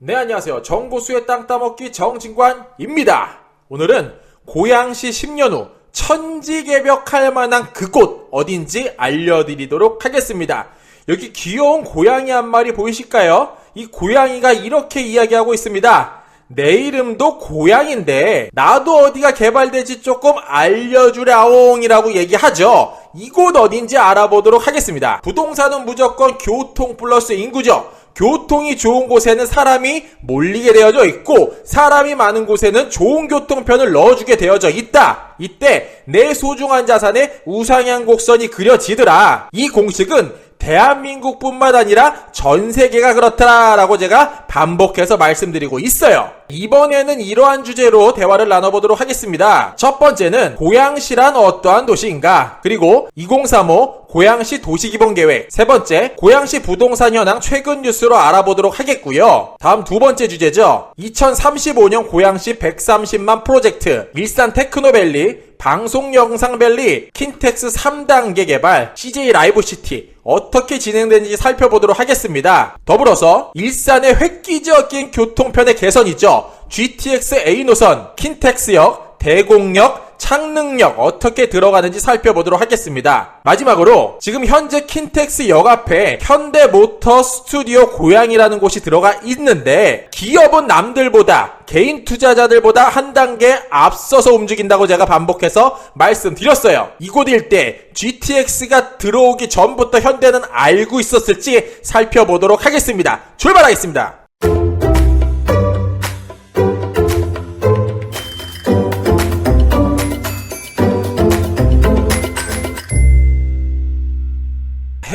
네, 안녕하세요. 정보수의 땅 따먹기 정진관입니다. 오늘은 고양시 10년 후 천지개벽할 만한 그곳 어딘지 알려드리도록 하겠습니다. 여기 귀여운 고양이 한 마리 보이실까요? 이 고양이가 이렇게 이야기하고 있습니다. 내 이름도 고양인데 나도 어디가 개발될지 조금 알려주라옹이라고 얘기하죠. 이곳 어딘지 알아보도록 하겠습니다. 부동산은 무조건 교통 플러스 인구죠. 교통이 좋은 곳에는 사람이 몰리게 되어져 있고 사람이 많은 곳에는 좋은 교통편을 넣어주게 되어져 있다. 이때 내 소중한 자산의 우상향 곡선이 그려지더라. 이 공식은 대한민국뿐만 아니라 전 세계가 그렇더라라고 제가 반복해서 말씀드리고 있어요. 이번에는 이러한 주제로 대화를 나눠보도록 하겠습니다. 첫 번째는 고양시란 어떠한 도시인가? 그리고 2035 고양시 도시기본계획. 세 번째, 고양시 부동산 현황 최근 뉴스로 알아보도록 하겠고요. 다음 두 번째 주제죠. 2035년 고양시 130만 프로젝트, 일산 테크노밸리, 방송영상밸리, 킨텍스 3단계 개발, CJ 라이브시티 어떻게 진행되는지 살펴보도록 하겠습니다. 더불어서 일산의 획기적인 교통편의 개선이죠. GTX A 노선, 킨텍스역, 대곡역, 창릉역 어떻게 들어가는지 살펴보도록 하겠습니다. 마지막으로 지금 현재 킨텍스 역 앞에 현대모터 스튜디오 고양이라는 곳이 들어가 있는데 기업은 남들보다 개인 투자자들보다 한 단계 앞서서 움직인다고 제가 반복해서 말씀드렸어요. 이곳 일대 GTX가 들어오기 전부터 현대는 알고 있었을지 살펴보도록 하겠습니다. 출발하겠습니다.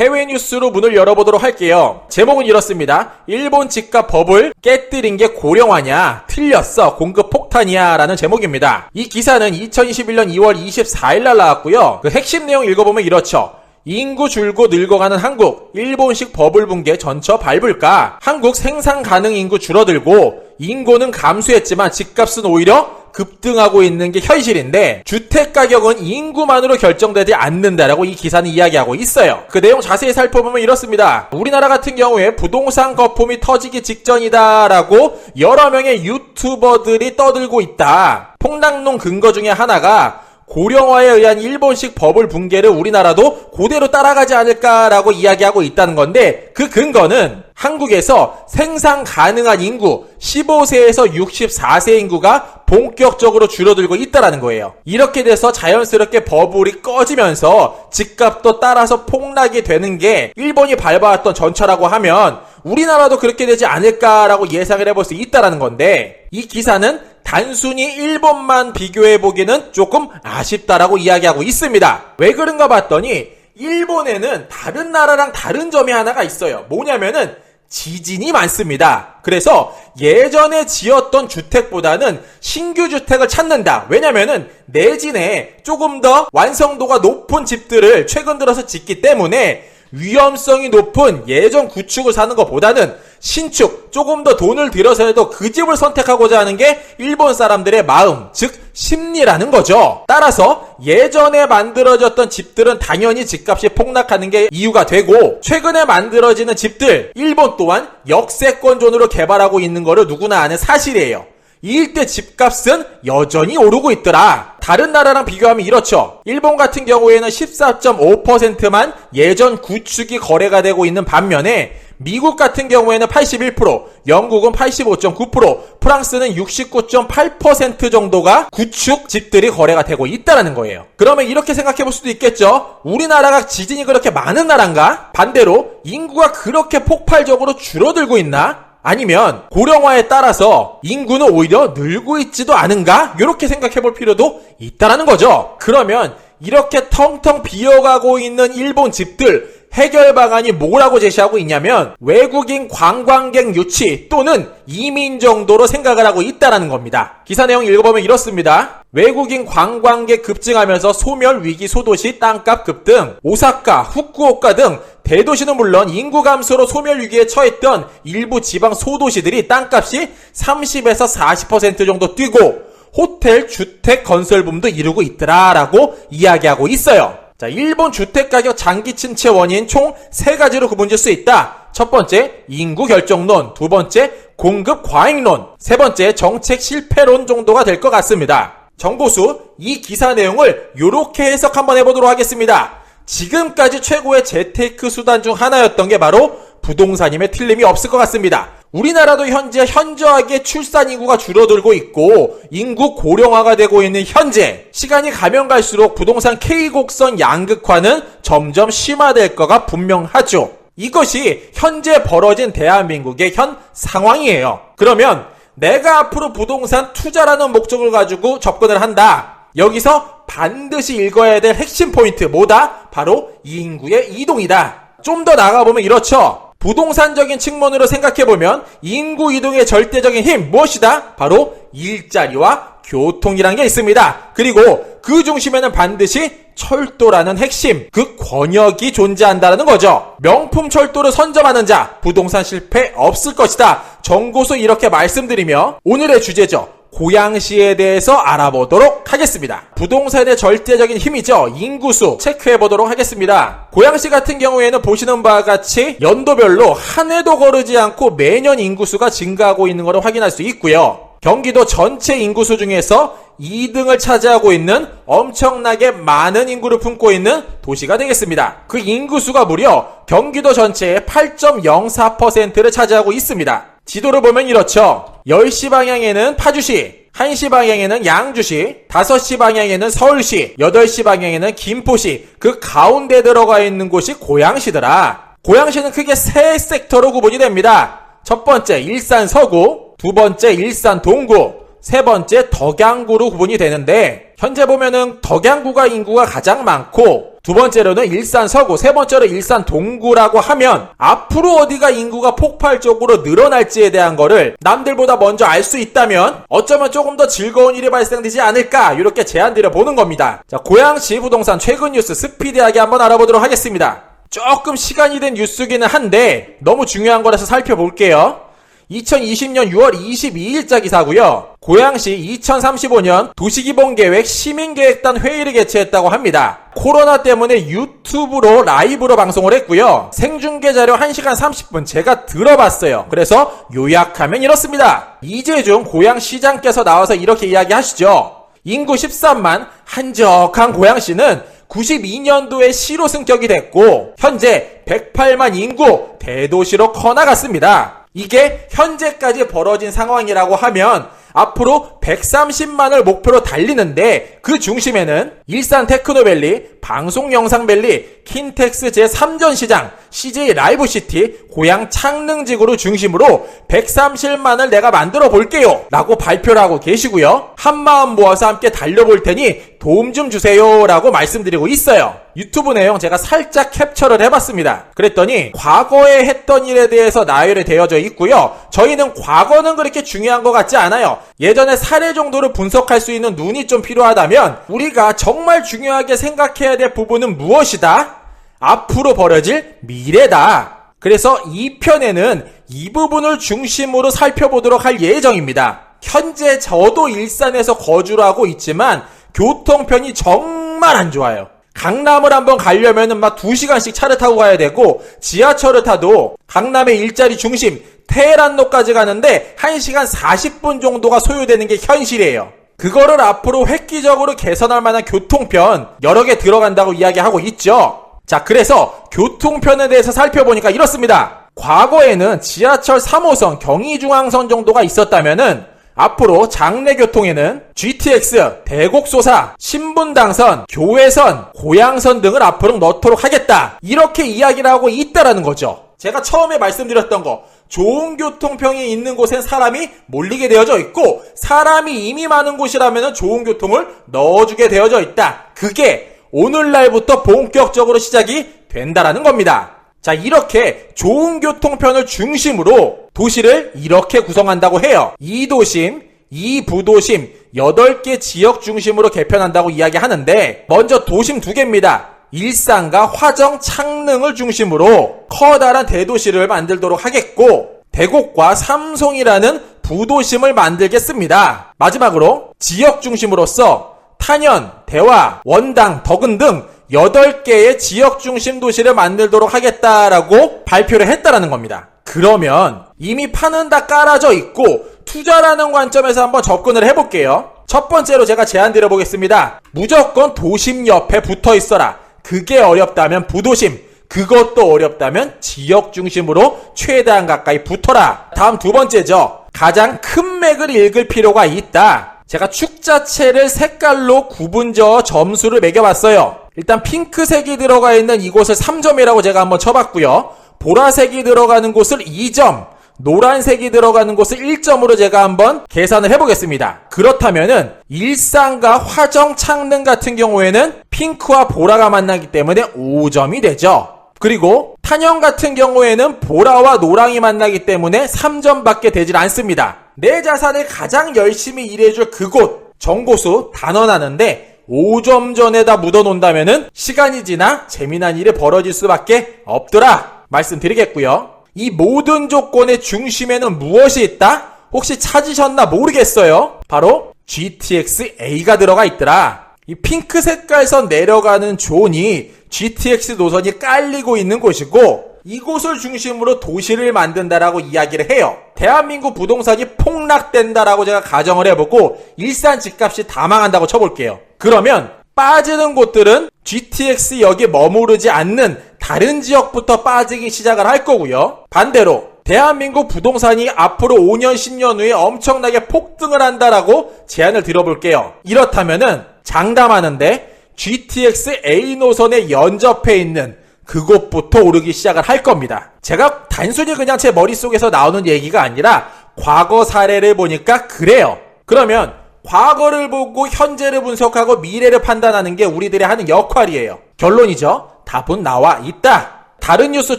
해외 뉴스로 문을 열어보도록 할게요. 제목은 이렇습니다. 일본 집값 버블 깨뜨린 게 고령화냐? 틀렸어. 공급 폭탄이야. 라는 제목입니다. 이 기사는 2021년 2월 24일 날 나왔고요. 그 핵심 내용 읽어보면 이렇죠. 인구 줄고 늙어가는 한국, 일본식 버블 붕괴 전처 밟을까? 한국 생산 가능 인구 줄어들고 인구는 감소했지만 집값은 오히려 급등하고 있는 게 현실인데 주택 가격은 인구만으로 결정되지 않는다라고 이 기사는 이야기하고 있어요. 그 내용 자세히 살펴보면 이렇습니다. 우리나라 같은 경우에 부동산 거품이 터지기 직전이다라고 여러 명의 유튜버들이 떠들고 있다. 폭락론 근거 중에 하나가 고령화에 의한 일본식 버블 붕괴를 우리나라도 그대로 따라가지 않을까라고 이야기하고 있다는 건데 그 근거는 한국에서 생산 가능한 인구 15세에서 64세 인구가 본격적으로 줄어들고 있다는 거예요. 이렇게 돼서 자연스럽게 버블이 꺼지면서 집값도 따라서 폭락이 되는 게 일본이 밟아왔던 전처라고 하면 우리나라도 그렇게 되지 않을까라고 예상을 해볼 수 있다는 건데 이 기사는 단순히 일본만 비교해보기는 조금 아쉽다라고 이야기하고 있습니다. 왜 그런가 봤더니 일본에는 다른 나라랑 다른 점이 하나가 있어요. 뭐냐면은 지진이 많습니다. 그래서 예전에 지었던 주택보다는 신규 주택을 찾는다. 왜냐면은 내진에 조금 더 완성도가 높은 집들을 최근 들어서 짓기 때문에 위험성이 높은 예전 구축을 사는 것보다는 신축, 조금 더 돈을 들여서라도 그 집을 선택하고자 하는 게 일본 사람들의 마음, 즉 심리라는 거죠. 따라서 예전에 만들어졌던 집들은 당연히 집값이 폭락하는 게 이유가 되고 최근에 만들어지는 집들, 일본 또한 역세권존으로 개발하고 있는 거를 누구나 아는 사실이에요. 이 일대 집값은 여전히 오르고 있더라. 다른 나라랑 비교하면 이렇죠. 일본 같은 경우에는 14.5%만 예전 구축이 거래가 되고 있는 반면에 미국 같은 경우에는 81%, 영국은 85.9%, 프랑스는 69.8% 정도가 구축 집들이 거래가 되고 있다는 거예요. 그러면 이렇게 생각해 볼 수도 있겠죠. 우리나라가 지진이 그렇게 많은 나라인가? 반대로 인구가 그렇게 폭발적으로 줄어들고 있나? 아니면 고령화에 따라서 인구는 오히려 늘고 있지도 않은가? 이렇게 생각해 볼 필요도 있다는 거죠. 그러면 이렇게 텅텅 비어가고 있는 일본 집들 해결 방안이 뭐라고 제시하고 있냐면 외국인 관광객 유치 또는 이민 정도로 생각을 하고 있다는 겁니다. 기사 내용 읽어보면 이렇습니다. 외국인 관광객 급증하면서 소멸 위기 소도시 땅값 급등, 오사카, 후쿠오카 등 대도시는 물론 인구 감소로 소멸 위기에 처했던 일부 지방 소도시들이 땅값이 30에서 40% 정도 뛰고 호텔, 주택 건설 붐도 이루고 있더라라고 이야기하고 있어요. 자, 일본 주택가격 장기 침체 원인 총 3가지로 구분질 수 있다. 첫 번째, 인구 결정론. 두 번째, 공급 과잉론, 세 번째 정책 실패론 정도가 될 것 같습니다. 정보수, 이 기사 내용을 이렇게 해석 한번 해보도록 하겠습니다. 지금까지 최고의 재테크 수단 중 하나였던 게 바로 부동산임에 틀림이 없을 것 같습니다. 우리나라도 현재 현저하게 출산 인구가 줄어들고 있고 인구 고령화가 되고 있는 현재, 시간이 가면 갈수록 부동산 K곡선 양극화는 점점 심화될 거가 분명하죠. 이것이 현재 벌어진 대한민국의 현 상황이에요. 그러면 내가 앞으로 부동산 투자라는 목적을 가지고 접근을 한다. 여기서 반드시 읽어야 될 핵심 포인트 뭐다? 바로 인구의 이동이다. 좀 더 나가보면 이렇죠. 부동산적인 측면으로 생각해보면 인구 이동의 절대적인 힘 무엇이다? 바로 일자리와 교통이라는 게 있습니다. 그리고 그 중심에는 반드시 철도라는 핵심, 그 권역이 존재한다는 거죠. 명품 철도를 선점하는 자, 부동산 실패 없을 것이다. 정고수 이렇게 말씀드리며 오늘의 주제죠. 고양시에 대해서 알아보도록 하겠습니다. 부동산의 절대적인 힘이죠. 인구수 체크해보도록 하겠습니다. 고양시 같은 경우에는 보시는 바와 같이 연도별로 한 해도 거르지 않고 매년 인구수가 증가하고 있는 것을 확인할 수 있고요. 경기도 전체 인구수 중에서 2등을 차지하고 있는 엄청나게 많은 인구를 품고 있는 도시가 되겠습니다. 그 인구수가 무려 경기도 전체의 8.04%를 차지하고 있습니다. 지도를 보면 이렇죠. 10시 방향에는 파주시, 1시 방향에는 양주시, 5시 방향에는 서울시, 8시 방향에는 김포시, 그 가운데 들어가 있는 곳이 고양시더라. 고양시는 크게 세 섹터로 구분이 됩니다. 첫 번째 일산 서구, 두 번째 일산 동구, 세 번째 덕양구로 구분이 되는데 현재 보면은 덕양구가 인구가 가장 많고 두 번째로는 일산 서구, 세 번째로 일산 동구라고 하면 앞으로 어디가 인구가 폭발적으로 늘어날지에 대한 거를 남들보다 먼저 알 수 있다면 어쩌면 조금 더 즐거운 일이 발생되지 않을까 이렇게 제안드려 보는 겁니다. 자, 고양시 부동산 최근 뉴스 스피디하게 한번 알아보도록 하겠습니다. 조금 시간이 된 뉴스기는 한데 너무 중요한 거라서 살펴볼게요. 2020년 6월 22일자 기사고요. 고양시 2035년 도시기본계획 시민계획단 회의를 개최했다고 합니다. 코로나 때문에 유튜브로 라이브로 방송을 했고요. 생중계 자료 1시간 30분 제가 들어봤어요. 그래서 요약하면 이렇습니다. 이재중 고양시장께서 나와서 이렇게 이야기하시죠. 인구 13만 한적한 고양시는 92년도에 시로 승격이 됐고 현재 108만 인구 대도시로 커나갔습니다. 이게 현재까지 벌어진 상황이라고 하면 앞으로 130만을 목표로 달리는데 그 중심에는 일산 테크노밸리, 방송영상밸리, 킨텍스 제3전시장, CJ 라이브시티, 고양 창릉지구를 중심으로 130만을 내가 만들어 볼게요 라고 발표를 하고 계시고요. 한마음 모아서 함께 달려볼 테니 도움 좀 주세요 라고 말씀드리고 있어요. 유튜브 내용 제가 살짝 캡처를 해봤습니다. 그랬더니 과거에 했던 일에 대해서 나열이 되어져 있고요. 저희는 과거는 그렇게 중요한 것 같지 않아요. 예전의 사례 정도를 분석할 수 있는 눈이 좀 필요하다면 우리가 정말 중요하게 생각해야 될 부분은 무엇이다? 앞으로 벌어질 미래다. 그래서 이 편에는 이 부분을 중심으로 살펴보도록 할 예정입니다. 현재 저도 일산에서 거주를 하고 있지만 교통편이 정말 안 좋아요. 강남을 한번 가려면은 막 2시간씩 차를 타고 가야 되고 지하철을 타도 강남의 일자리 중심 테헤란로까지 가는데 1시간 40분 정도가 소요되는 게 현실이에요. 그거를 앞으로 획기적으로 개선할 만한 교통편 여러 개 들어간다고 이야기하고 있죠. 자, 그래서 교통편에 대해서 살펴보니까 이렇습니다. 과거에는 지하철 3호선 경의중앙선 정도가 있었다면은 앞으로 장래교통에는 GTX, 대곡소사, 신분당선, 교외선, 고양선 등을 앞으로 넣도록 하겠다. 이렇게 이야기를 하고 있다라는 거죠. 제가 처음에 말씀드렸던 거, 좋은 교통편이 있는 곳엔 사람이 몰리게 되어져 있고 사람이 이미 많은 곳이라면 좋은 교통을 넣어주게 되어져 있다. 그게 오늘날부터 본격적으로 시작이 된다라는 겁니다. 자, 이렇게 좋은 교통편을 중심으로 도시를 이렇게 구성한다고 해요. 2도심, 2부도심, 8개 지역 중심으로 개편한다고 이야기하는데 먼저 도심 2개입니다. 일산과 화정, 창릉을 중심으로 커다란 대도시를 만들도록 하겠고 대곡과 삼송이라는 부도심을 만들겠습니다. 마지막으로 지역 중심으로서 탄현, 대화, 원당, 덕은 등 8개의 지역 중심 도시를 만들도록 하겠다라고 발표를 했다라는 겁니다. 그러면 이미 판은 다 깔아져 있고 투자라는 관점에서 한번 접근을 해볼게요. 첫 번째로 제가 제안 드려보겠습니다. 무조건 도심 옆에 붙어 있어라. 그게 어렵다면 부도심, 그것도 어렵다면 지역 중심으로 최대한 가까이 붙어라. 다음 두 번째죠. 가장 큰 맥을 읽을 필요가 있다. 제가 축 자체를 색깔로 구분지어 점수를 매겨봤어요. 일단 핑크색이 들어가 있는 이곳을 3점이라고 제가 한번 쳐봤고요. 보라색이 들어가는 곳을 2점, 노란색이 들어가는 곳을 1점으로 제가 한번 계산을 해보겠습니다. 그렇다면은 일산과 화정, 창릉 같은 경우에는 핑크와 보라가 만나기 때문에 5점이 되죠. 그리고 탄영 같은 경우에는 보라와 노랑이 만나기 때문에 3점밖에 되질 않습니다. 내 자산을 가장 열심히 일해줄 그곳, 정보수 단언하는데 5점 전에다 묻어놓는다면은 시간이 지나 재미난 일이 벌어질 수밖에 없더라 말씀드리겠고요. 이 모든 조건의 중심에는 무엇이 있다? 혹시 찾으셨나 모르겠어요. 바로 GTX-A가 들어가 있더라. 이 핑크 색깔선 내려가는 존이 GTX 노선이 깔리고 있는 곳이고 이곳을 중심으로 도시를 만든다라고 이야기를 해요. 대한민국 부동산이 폭락된다라고 제가 가정을 해보고 일산 집값이 다 망한다고 쳐볼게요. 그러면 빠지는 곳들은 GTX역에 머무르지 않는 다른 지역부터 빠지기 시작을 할 거고요. 반대로 대한민국 부동산이 앞으로 5년, 10년 후에 엄청나게 폭등을 한다라고 제안을 드려볼게요. 이렇다면은 장담하는데 GTX A 노선에 연접해 있는 그곳부터 오르기 시작을 할 겁니다. 제가 단순히 그냥 제 머릿속에서 나오는 얘기가 아니라 과거 사례를 보니까 그래요. 그러면 과거를 보고 현재를 분석하고 미래를 판단하는 게 우리들이 하는 역할이에요. 결론이죠. 답은 나와 있다. 다른 뉴스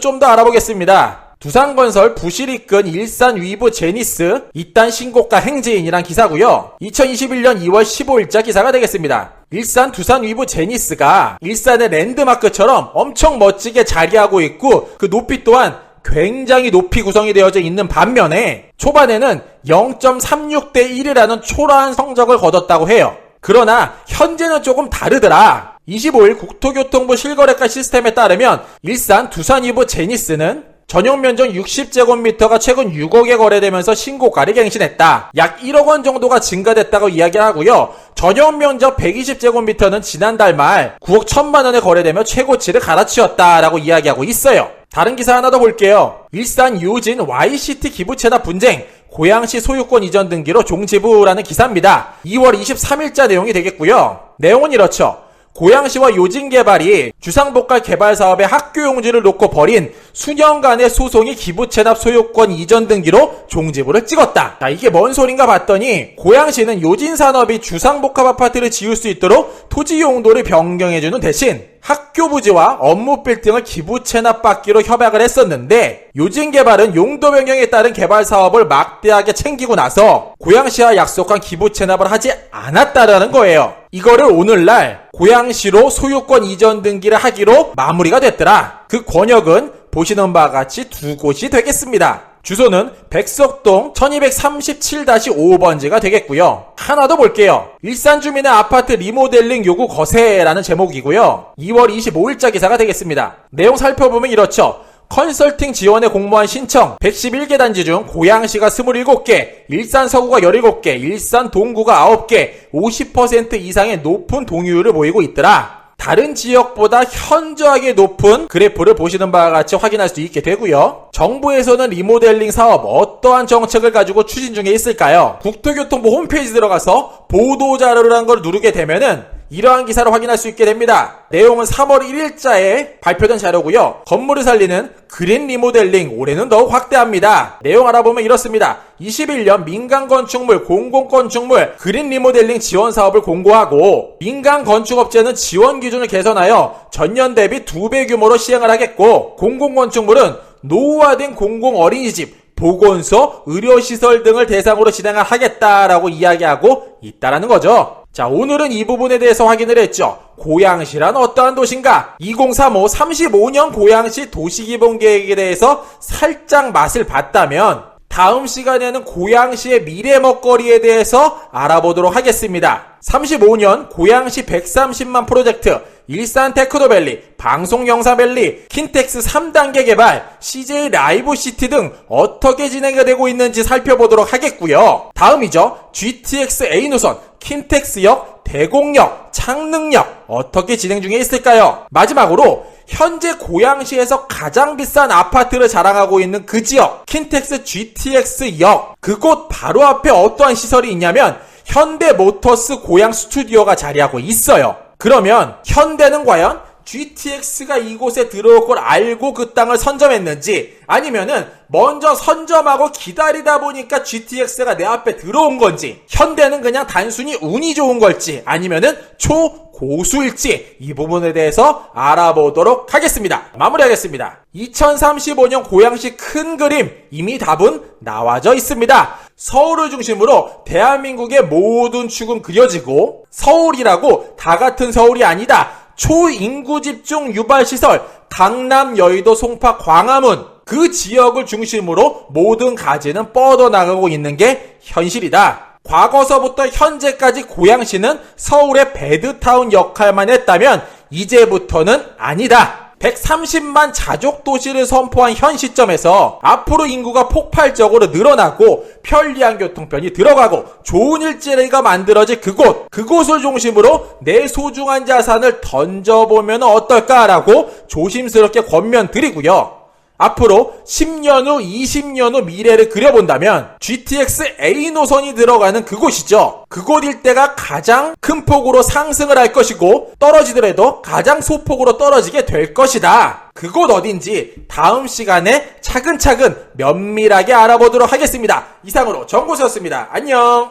좀 더 알아보겠습니다. 두산건설 부실 이끈 일산 위브 제니스 이딴 신고가 행진이란 기사고요. 2021년 2월 15일자 기사가 되겠습니다. 일산 두산 위브 제니스가 일산의 랜드마크처럼 엄청 멋지게 자리하고 있고 그 높이 또한 굉장히 높이 구성이 되어져 있는 반면에 초반에는 0.36대 1이라는 초라한 성적을 거뒀다고 해요. 그러나 현재는 조금 다르더라. 25일 국토교통부 실거래가 시스템에 따르면 일산 두산 위브 제니스는 전용 면적 60제곱미터가 최근 6억에 거래되면서 신고가를 갱신했다. 약 1억 원 정도가 증가됐다고 이야기를 하고요. 전용 면적 120제곱미터는 지난달 말 9억 1천만 원에 거래되며 최고치를 갈아치웠다라고 이야기하고 있어요. 다른 기사 하나 더 볼게요. 일산 요진 YCT 기부채납 분쟁, 고양시 소유권 이전 등기로 종지부라는 기사입니다. 2월 23일자 내용이 되겠고요. 내용은 이렇죠. 고양시와 요진개발이 주상복합 개발 사업의 학교 용지를 놓고 벌인 수년간의 소송이 기부채납 소유권 이전 등기로 종지부를 찍었다. 자, 이게 뭔 소린가 봤더니 고양시는 요진산업이 주상복합 아파트를 지을 수 있도록 토지 용도를 변경해주는 대신 학교 부지와 업무 빌딩을 기부채납받기로 협약을 했었는데 요진개발은 용도 변경에 따른 개발 사업을 막대하게 챙기고 나서 고양시와 약속한 기부채납을 하지 않았다라는 거예요. 이거를 오늘날 고양시로 소유권 이전 등기를 하기로 마무리가 됐더라. 그 권역은 보시는 바와 같이 두 곳이 되겠습니다. 주소는 백석동 1237-5번지가 되겠고요. 하나 더 볼게요. 일산 주민의 아파트 리모델링 요구 거세라는 제목이고요. 2월 25일자 기사가 되겠습니다. 내용 살펴보면 이렇죠. 컨설팅 지원에 공모한 신청 111개 단지 중 고양시가 27개, 일산 서구가 17개, 일산 동구가 9개, 50% 이상의 높은 동의율을 보이고 있더라. 다른 지역보다 현저하게 높은 그래프를 보시는 바와 같이 확인할 수 있게 되고요. 정부에서는 리모델링 사업 어떠한 정책을 가지고 추진 중에 있을까요? 국토교통부 홈페이지 들어가서 보도자료라는 걸 누르게 되면은 이러한 기사를 확인할 수 있게 됩니다. 내용은 3월 1일자에 발표된 자료고요. 건물을 살리는 그린 리모델링 올해는 더욱 확대합니다. 내용 알아보면 이렇습니다. 21년 민간건축물, 공공건축물 그린 리모델링 지원 사업을 공고하고 민간건축업체는 지원 기준을 개선하여 전년 대비 2배 규모로 시행을 하겠고 공공건축물은 노후화된 공공 어린이집, 보건소, 의료시설 등을 대상으로 진행을 하겠다라고 이야기하고 있다라는 거죠. 자, 오늘은 이 부분에 대해서 확인을 했죠. 고양시란 어떠한 도시인가? 2035 35년 고양시 도시기본계획에 대해서 살짝 맛을 봤다면 다음 시간에는 고양시의 미래 먹거리에 대해서 알아보도록 하겠습니다. 35년 고양시 130만 프로젝트, 일산 테크노밸리, 방송영상밸리, 킨텍스 3단계 개발, CJ 라이브시티 등 어떻게 진행이 되고 있는지 살펴보도록 하겠고요. 다음이죠. GTX A 노선, 킨텍스역, 대곡역, 창릉역 어떻게 진행 중에 있을까요? 마지막으로 현재 고양시에서 가장 비싼 아파트를 자랑하고 있는 그 지역, 킨텍스 GTX역, 그곳 바로 앞에 어떠한 시설이 있냐면 현대모터스 고양 스튜디오가 자리하고 있어요. 그러면 현대는 과연 GTX가 이곳에 들어올 걸 알고 그 땅을 선점했는지, 아니면은 먼저 선점하고 기다리다 보니까 GTX가 내 앞에 들어온 건지, 현대는 그냥 단순히 운이 좋은 걸지, 아니면은 초고수일지, 이 부분에 대해서 알아보도록 하겠습니다. 마무리하겠습니다. 2035년 고양시 큰 그림, 이미 답은 나와져 있습니다. 서울을 중심으로 대한민국의 모든 축은 그려지고, 서울이라고 다 같은 서울이 아니다. 초인구 집중 유발시설, 강남, 여의도, 송파, 광화문, 그 지역을 중심으로 모든 가지는 뻗어나가고 있는 게 현실이다. 과거서부터 현재까지 고양시는 서울의 배드타운 역할만 했다면 이제부터는 아니다. 130만 자족 도시를 선포한 현 시점에서 앞으로 인구가 폭발적으로 늘어나고 편리한 교통편이 들어가고 좋은 일자리가 만들어질 그곳을 중심으로 내 소중한 자산을 던져보면 어떨까라고 조심스럽게 권면드리고요. 앞으로 10년 후, 20년 후 미래를 그려본다면 GTX A 노선이 들어가는 그곳이죠. 그곳 일대가 가장 큰 폭으로 상승을 할 것이고, 떨어지더라도 가장 소폭으로 떨어지게 될 것이다. 그곳 어딘지 다음 시간에 차근차근 면밀하게 알아보도록 하겠습니다. 이상으로 정보수였습니다. 안녕.